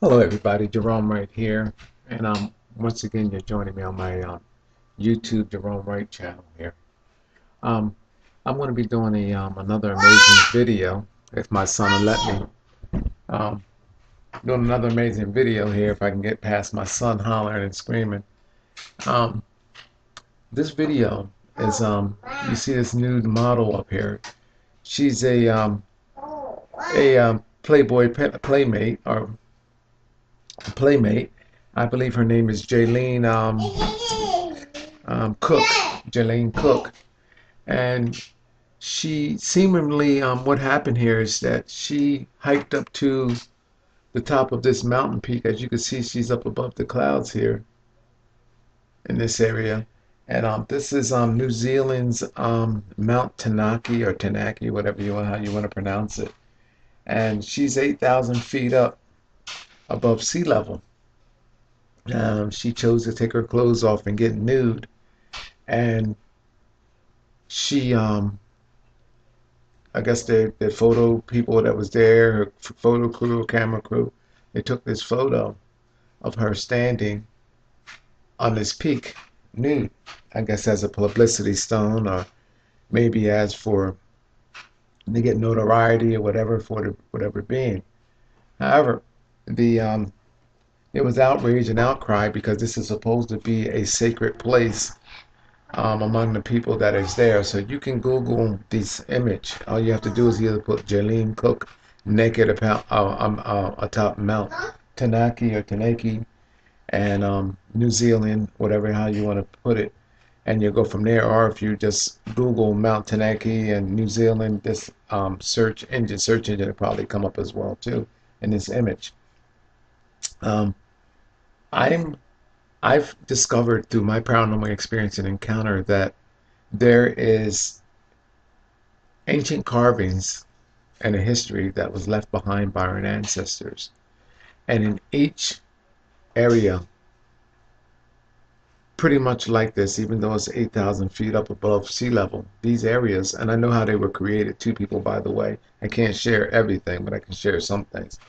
Hello, everybody. Gerone Wright here, and once again, you're joining me on my YouTube Gerone Wright channel here. Um, I'm going to be doing another amazing video if my son will let me. Um, Doing another amazing video here if I can get past my son hollering and screaming. Um, this video is you see this nude model up here. She's a Playboy playmate or playmate. I believe her name is Jaylene Cook, Jelaine Cook, and she seemingly, what happened here is that she hiked up to the top of this mountain peak. As you can see, she's up above the clouds here in this area, and this is New Zealand's Mount Taranaki or Taranaki, whatever you want, how you want to pronounce it, and she's 8,000 feet up above sea level. She chose to take her clothes off and get nude, and she I guess the photo people that was there, her photo crew, camera crew, they took this photo of her standing on this peak nude. I guess as a publicity stunt, or maybe as for to get notoriety or whatever for the whatever being. However, the it was outrage and outcry because this is supposed to be a sacred place among the people that is there. So you can Google this image. All you have to do is either put Jaylene Cook naked atop Mount Taranaki or Taranaki and New Zealand, whatever how you want to put it, and you go from there. Or if you just Google Mount Taranaki and New Zealand, this search engine will probably come up as well too in this image. Um, I'm I've discovered through my paranormal experience and encounter that there is ancient carvings and a history that was left behind by our ancestors. And in each area, pretty much like this, even though it's 8,000 feet up above sea level, these areas, and I know how they were created too, people, by the way. I can't share everything, but I can share some things.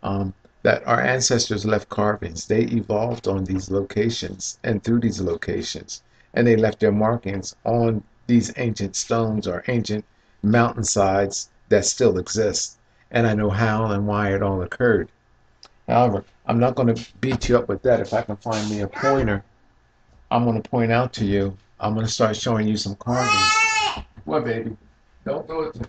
Um, that our ancestors left carvings. They evolved on these locations and through these locations, and they left their markings on these ancient stones or ancient mountainsides that still exist. And I know how and why it all occurred. However, I'm not going to beat you up with that. If I can find me a pointer, I'm going to point out to you. I'm going to start showing you some carvings. What, baby? Don't do it to me.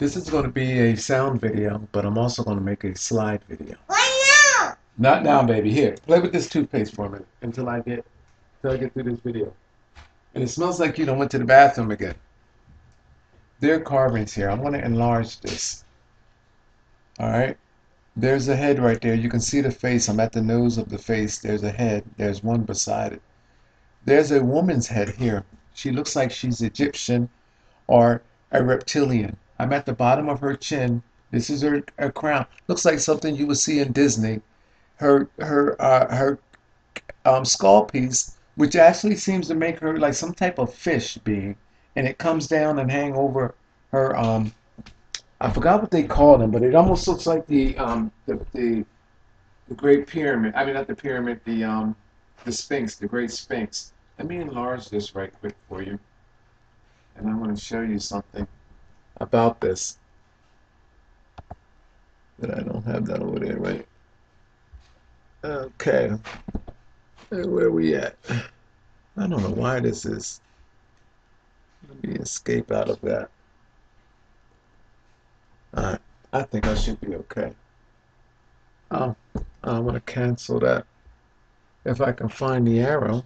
This is going to be a sound video, but I'm also going to make a slide video. Why now? Not now, baby. Here, play with this toothpaste for a minute until I get through this video. And it smells like you don't went to the bathroom again. There are carvings here. I'm going to enlarge this. All right. There's a head right there. You can see the face. I'm at the nose of the face. There's a head. There's one beside it. There's a woman's head here. She looks like she's Egyptian or a reptilian. I'm at the bottom of her chin. This is her crown. Looks like something you would see in Disney. Her skull piece, which actually seems to make her like some type of fish being, and it comes down and hang over her. I forgot what they call them, but it almost looks like the Great Pyramid. I mean, not the pyramid. The Sphinx, the Great Sphinx. Let me enlarge this right quick for you, and I want to show you something about this. But I don't have that over there, right? Okay. Where are we at? I don't know why this is. Let me escape out of that. Alright. I think I should be okay. Oh, I'm going to cancel that. If I can find the arrow.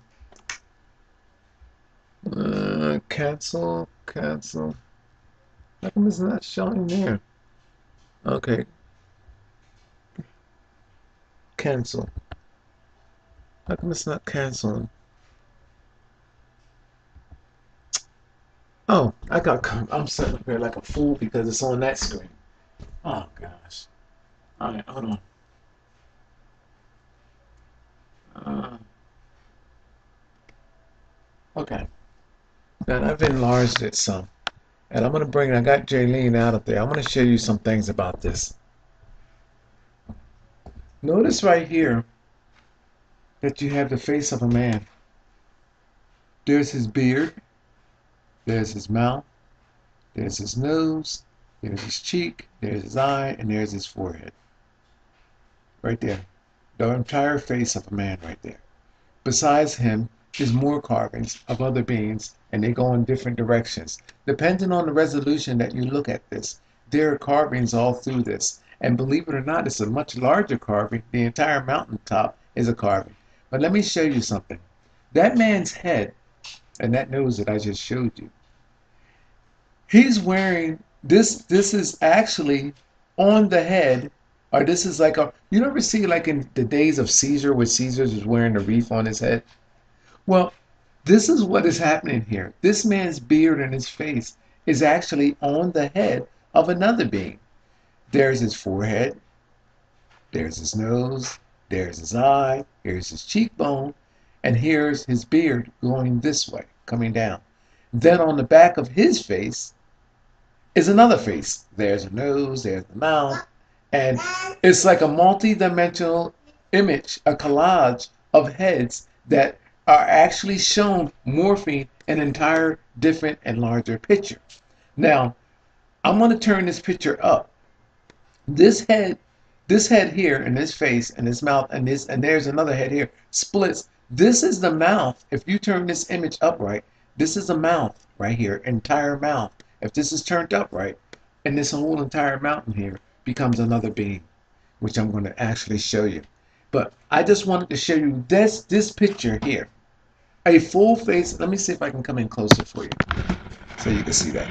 Cancel, cancel. How come it's not showing there? Okay. Cancel. How come it's not canceling? Oh, I'm sitting up here like a fool because it's on that screen. Oh gosh. Alright, hold on. Uh, Okay. Now I've enlarged it some. And I'm going to I got Jaylene out of there. I'm going to show you some things about this. Notice right here that you have the face of a man. There's his beard, there's his mouth, there's his nose, there's his cheek, there's his eye, and there's his forehead. Right there. The entire face of a man right there. Besides him is more carvings of other beings, and they go in different directions. Depending on the resolution that you look at this, there are carvings all through this. And believe it or not, it's a much larger carving. The entire mountaintop is a carving. But let me show you something. That man's head, and that nose that I just showed you, he's wearing this. This is actually on the head, or this is like a, you ever see like in the days of Caesar, where Caesar was wearing a wreath on his head? Well, this is what is happening here. This man's beard and his face is actually on the head of another being. There's his forehead, there's his nose, there's his eye, here's his cheekbone, and here's his beard going this way, coming down. Then on the back of his face is another face. There's a nose, there's the mouth, and it's like a multi-dimensional image, a collage of heads that are actually shown morphing an entire different and larger picture. Now, I'm going to turn this picture up. This head here, and this face, and this mouth, and this, and there's another head here, splits. This is the mouth. If you turn this image upright, this is the mouth right here, entire mouth. If this is turned upright, and this whole entire mountain here becomes another being, which I'm going to actually show you. But I just wanted to show you this picture here. A full face. Let me see if I can come in closer for you, so you can see that.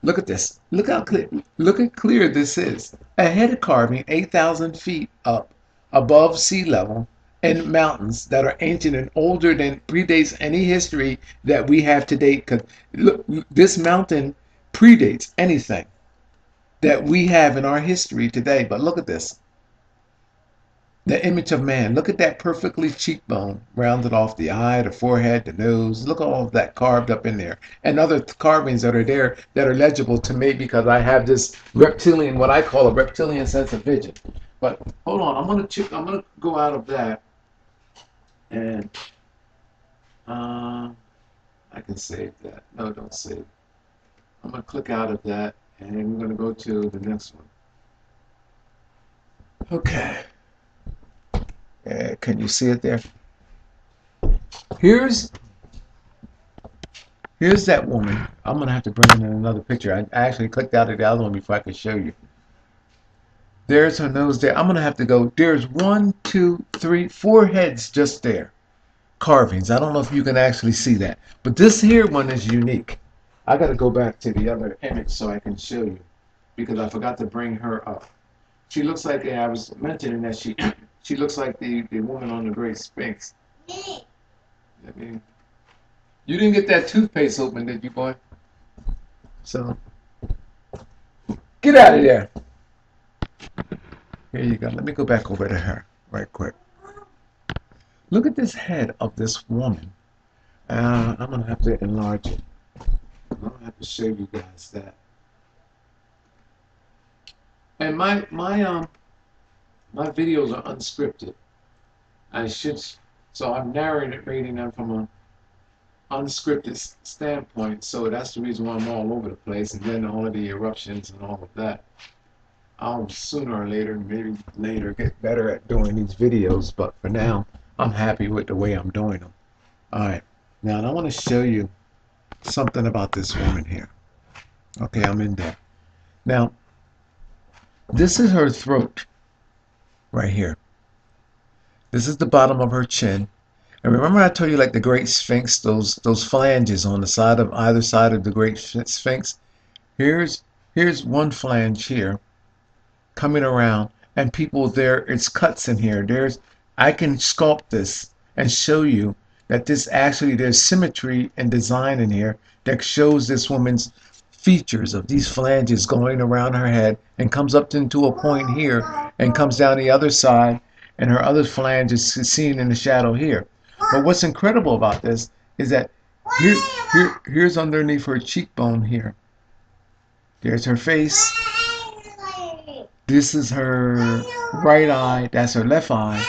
Look at this. Look how clear. Look how clear this is. A head carving 8,000 feet up above sea level in mountains that are ancient and older than predates any history that we have to date. Because look, this mountain predates anything that we have in our history today. But look at this. The image of man. Look at that perfectly cheekbone, rounded off the eye, the forehead, the nose. Look at all of that carved up in there. And other carvings that are there that are legible to me because I have this reptilian, what I call a reptilian sense of vision. But hold on, I'm gonna go out of that, and I can save that. No, don't save. I'm gonna click out of that, and we're gonna go to the next one. Okay. Can you see it there? Here's that woman. I'm going to have to bring in another picture. I actually clicked out of the other one before I could show you. There's her nose there. I'm going to have to go. There's 1, 2, 3, 4 heads just there. Carvings. I don't know if you can actually see that. But this here one is unique. I got to go back to the other image so I can show you, because I forgot to bring her up. She looks like, I was mentioning that she looks like the woman on the Great Sphinx. I mean, you didn't get that toothpaste open, did you, boy? So, get out of there. Here you go. Let me go back over to her right quick. Look at this head of this woman. I'm going to have to enlarge it. I'm going to have to show you guys that. And my videos are unscripted. So I'm narrating them from an unscripted standpoint. So that's the reason why I'm all over the place. And then all of the eruptions and all of that. I'll sooner or later, maybe later, get better at doing these videos. But for now, I'm happy with the way I'm doing them. All right. Now I want to show you something about this woman here. Okay, I'm in there. Now, this is her throat. Right here. This is the bottom of her chin. And remember I told you like the Great Sphinx, those flanges on the side of either side of the Great Sphinx? Here's one flange here coming around, and people there, it's cuts in here. I can sculpt this and show you that there's symmetry and design in here that shows this woman's features of these flanges going around her head and comes up into a point here and comes down the other side, and her other flange is seen in the shadow here. But what's incredible about this is that here's underneath her cheekbone here. There's her face. This is her right eye. That's her left eye.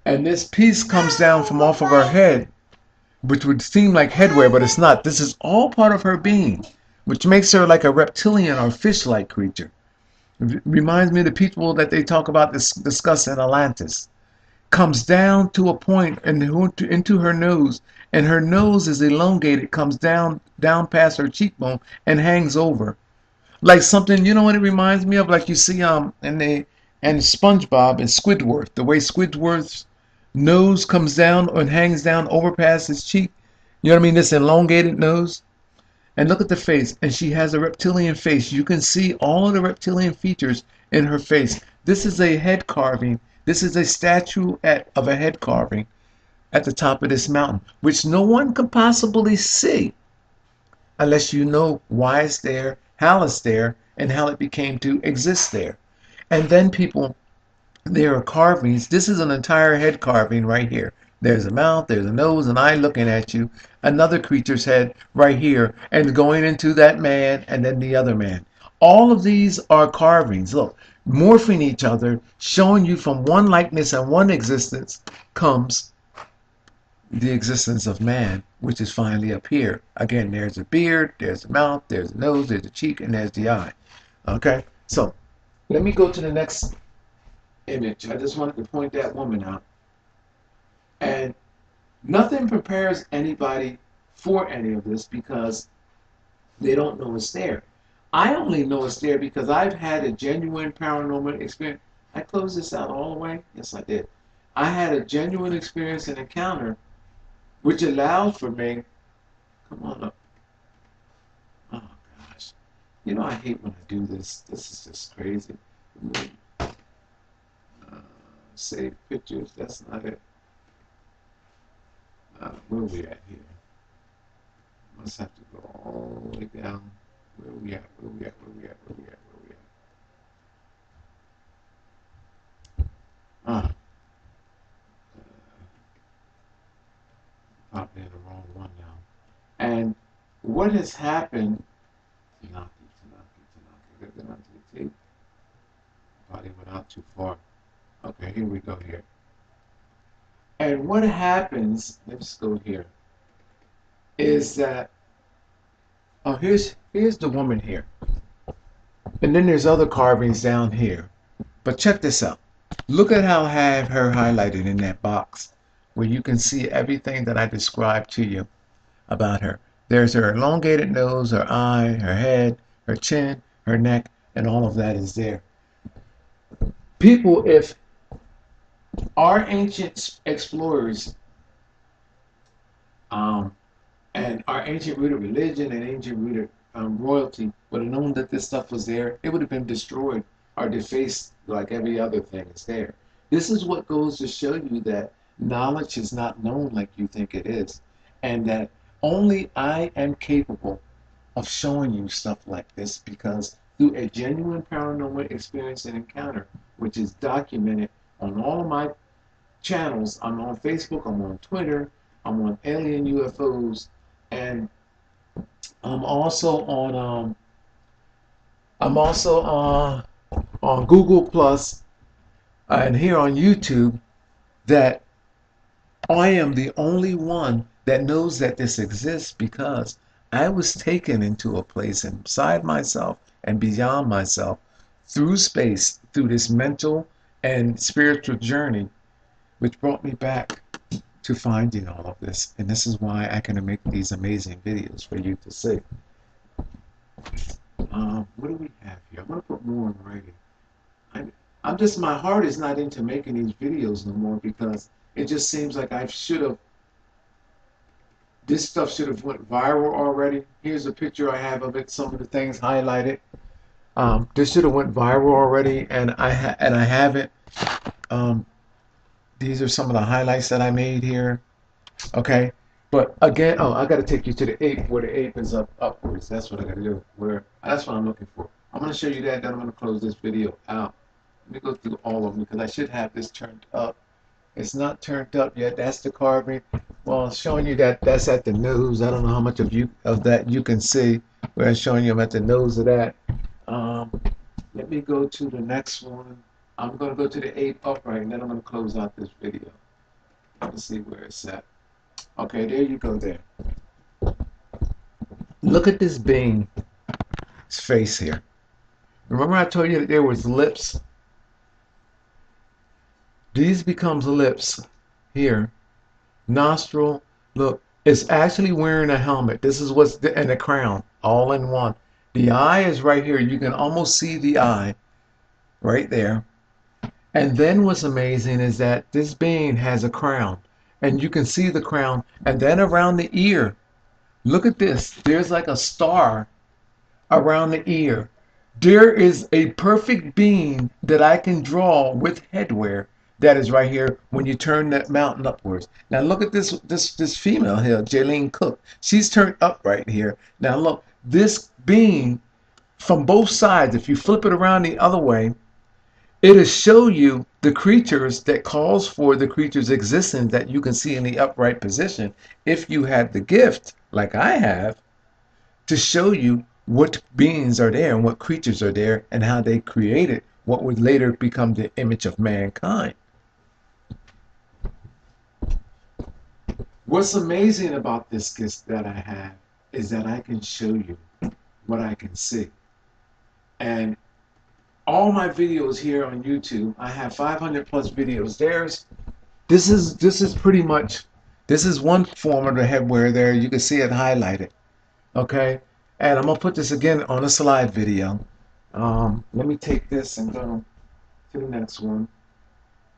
And this piece comes down from off of her head, which would seem like headwear, but it's not. This is all part of her being, which makes her like a reptilian or fish-like creature. It reminds me of the people that they talk about discuss in Atlantis. Comes down to a point into her nose, and her nose is elongated, comes down past her cheekbone and hangs over. Like something, you know what it reminds me of? Like you see and SpongeBob and Squidward, the way Squidward's nose comes down and hangs down over past his cheek. You know what I mean? This elongated nose. And look at the face, and she has a reptilian face. You can see all of the reptilian features in her face. This is a head carving. This is a statue of a head carving at the top of this mountain, which no one can possibly see unless you know why it's there, how it's there, and how it became to exist there. And then people, there are carvings. This is an entire head carving right here. There's a mouth, there's a nose, an eye looking at you, another creature's head right here, and going into that man and then the other man. All of these are carvings. Look, morphing each other, showing you from one likeness and one existence comes the existence of man, which is finally up here. Again, there's a beard, there's a mouth, there's a nose, there's a cheek, and there's the eye. Okay, so let me go to the next image. I just wanted to point that woman out. And nothing prepares anybody for any of this because they don't know it's there. I only know it's there because I've had a genuine paranormal experience. I closed this out all the way? Yes, I did. I had a genuine experience and encounter which allowed for me, come on up. Oh gosh. You know I hate when I do this. This is just crazy. Save pictures, that's not it. Where are we at here? Must have to go all the way down. Where are we at? Where are we at? Where are we at? Where are we at? Where are we at? Probably in the wrong one now. And what has happened? Taranaki. Probably went out too far. Okay, here we go here. And what happens? Let's go here. Is that here's the woman here, and then there's other carvings down here. But check this out. Look at how I have her highlighted in that box, where you can see everything that I described to you about her. There's her elongated nose, her eye, her head, her chin, her neck, and all of that is there. People, if our ancient explorers and our ancient rooted religion and ancient rooted royalty would have known that this stuff was there, it would have been destroyed or defaced like every other thing is there. This is what goes to show you that knowledge is not known like you think it is, and that only I am capable of showing you stuff like this because through a genuine paranormal experience and encounter, which is documented on all of my channels. I'm on Facebook, I'm on Twitter, I'm on Alien UFOs, and I'm also on Google Plus and here on YouTube, that I am the only one that knows that this exists because I was taken into a place inside myself and beyond myself through space, through this mental and spiritual journey, which brought me back to finding all of this. And this is why I can make these amazing videos for you to see. What do we have here? I'm going to put more in writing. I'm just, my heart is not into making these videos no more because it just seems like this stuff should have went viral already. Here's a picture I have of it, some of the things highlighted. This should have went viral already, and I haven't. These are some of the highlights that I made here. Okay, but again, I got to take you to the ape, where the ape is upwards. That's what I got to do. That's what I'm looking for. I'm going to show you that. Then I'm going to close this video out. Let me go through all of them because I should have this turned up. It's not turned up yet. That's the carving. Well, showing you that that's at the nose. I don't know how much of that you can see. We're showing you I'm at the nose of that. Um, Let me go to the next one. I'm going to go to the ape upright, and then I'm going to close out this video. Let's see where it's at. Okay, there you go there. Look at this being's face here. Remember I told you that there was lips? These becomes lips here. Nostril. Look, it's actually wearing a helmet. This is what's and a crown, all in one. The eye is right here. You can almost see the eye right there. And then what's amazing is that this being has a crown, and you can see the crown, and then around the ear. Look at this. There's like a star around the ear. There is a perfect being that I can draw with headwear that is right here when you turn that mountain upwards. Now look at this female here, Jaylene Cook. She's turned up right here. Now look, this being from both sides, if you flip it around the other way, it'll show you the creatures that calls for the creature's existence that you can see in the upright position if you had the gift, like I have, to show you what beings are there and what creatures are there and how they created what would later become the image of mankind. What's amazing about this gift that I have is that I can show you what I can see. And all my videos here on YouTube, I have 500 plus videos. This is pretty much, this is one form of the headwear there. You can see it highlighted. Okay, and I'm gonna put this again on a slide video. Let me take this and go to the next one.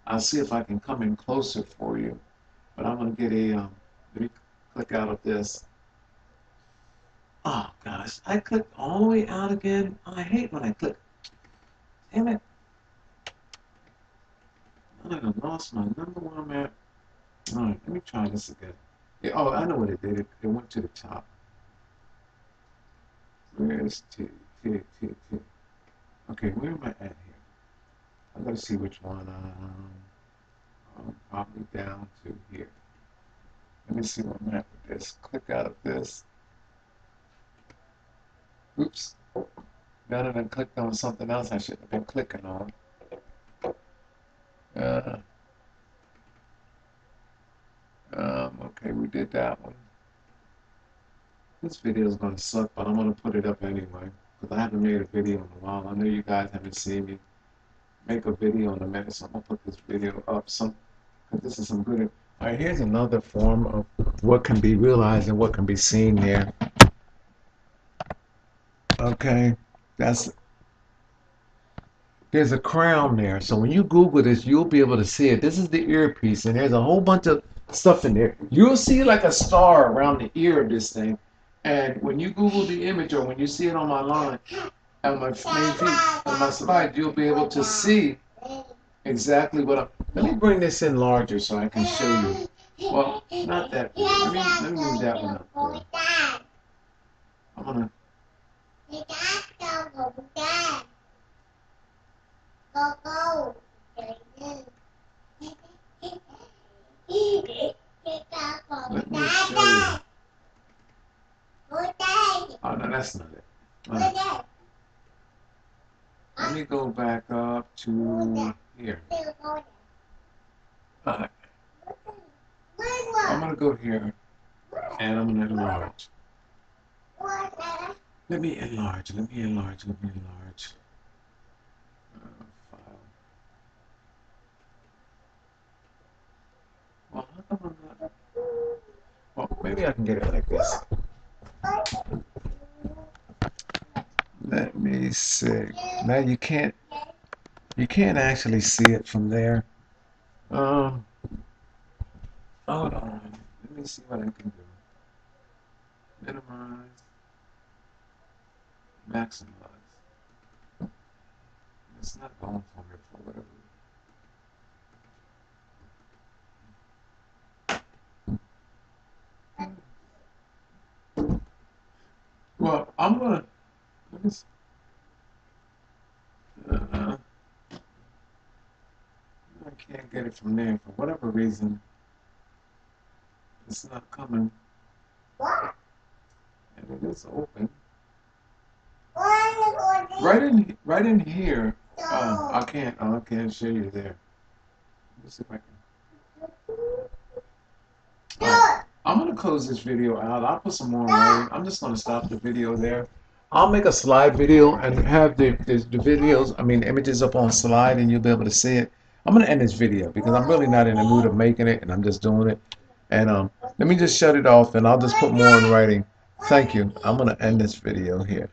I'll see if I can come in closer for you, but I'm gonna get a let me click out of this. Oh gosh, I clicked all the way out again. I hate when I click. Damn it. I lost my number one map. All right, let me try this again. Yeah, oh, I know what it did. It went to the top. Where's T? Okay, where am I at here? I gotta see which one. Probably down to here. Let me see what map with this. Click out of this. Oops. Now that I clicked on something else I shouldn't have been clicking on. Uh, okay, we did that one. This video is gonna suck, but I'm gonna put it up anyway because I haven't made a video in a while. I know you guys haven't seen me make a video in a minute, so I'm gonna put this video up. Because this is some good. All right, here's another form of what can be realized and what can be seen there. Okay, there's a crown there. So when you Google this, you'll be able to see it. This is the earpiece, and there's a whole bunch of stuff in there. You'll see like a star around the ear of this thing. And when you Google the image or when you see it on my line, on my main feed, on my slide, you'll be able to see exactly what I'm. Let me bring this in larger so I can show you. Well, not that big. Let me move that one up. I'm gonna. Let me show you. Oh no, that's not it. Let me go back up to here. I'm gonna go here and I'm gonna enlarge. Let me enlarge. File. Well, how come I'm not? Well, maybe I can get it like this. Let me see. Now you can't actually see it from there. Um, Hold on. Let me see what I can do. Minimize, maximize. It's not going for me for whatever reason. Well, I'm gonna. Let me see. I can't get it from there for whatever reason. It's not coming. And it is open. Right in here. I can't show you there. Let's see if I can. I'm gonna close this video out. I'll put some more writing. I'm just gonna stop the video there. I'll make a slide video and have the videos, I mean the images up on slide, and you'll be able to see it. I'm gonna end this video because I'm really not in the mood of making it, and I'm just doing it. And let me just shut it off, and I'll just put more in writing. Thank you. I'm gonna end this video here.